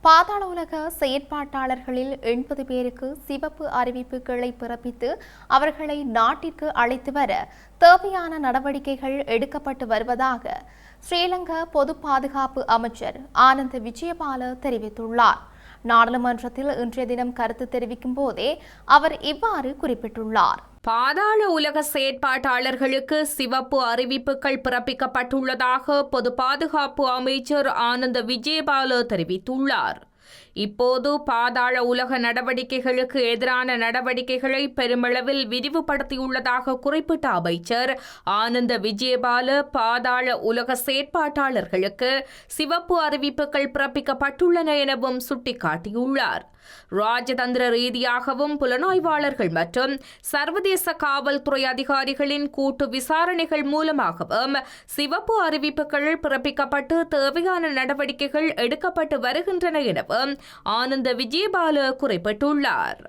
பாதாள உலக செயற்பாட்டாளர்களில் 80 பேருக்கு சிவப்பு அறிவிப்புகளை பிறப்பித்து அவர்களை நாட்டிற்கு அழைத்து வர தேவையான நடவடிக்கைகள் எடுக்கப்பட்டு வருவதாக ஸ்ரீலங்கா பொது பாதுகாப்பு அமைச்சர் ஆனந்த விஜயபால தெரிவித்துள்ளார். நாடாளுமன்றத்தில் இன்றைய தினம் கருத்து தெரிவிக்கும் போதே அவர் இவ்வாறு குறிப்பிட்டுள்ளார். பாதாள உலக செயற்பாட்டாளர்களுக்கு சிவப்பு அறிவிப்புகள் பிறப்பிக்கப்பட்டுள்ளதாக பொது பாதுகாப்பு அமைச்சர் ஆனந்த விஜயபால தெரிவித்துள்ளார். இப்போது பாதாள உலக நடவடிக்கைகளுக்கு எதிரான நடவடிக்கைகளை பெருமளவில் விரிவுபடுத்தியுள்ளதாக குறிப்பிட்ட அமைச்சர் ஆனந்த விஜயபால பாதாள உலக செயற்பாட்டாளர்களுக்கு சிவப்பு அறிவிப்புகள் பிறப்பிக்கப்பட்டுள்ளன எனவும் சுட்டிக்காட்டியுள்ளார். ராஜதந்திர ரீதியாகவும் புலனாய்வாளர்கள் மற்றும் சர்வதேச காவல்துறை அதிகாரிகளின் கூட்டு விசாரணைகள் மூலமாகவும் சிவப்பு அறிவிப்புகள் பிறப்பிக்கப்பட்டு தேவையான நடவடிக்கைகள் எடுக்கப்பட்டு வருகின்றன எனவும் ஆனந்த விஜயபால குறிப்பிட்டுள்ளார்.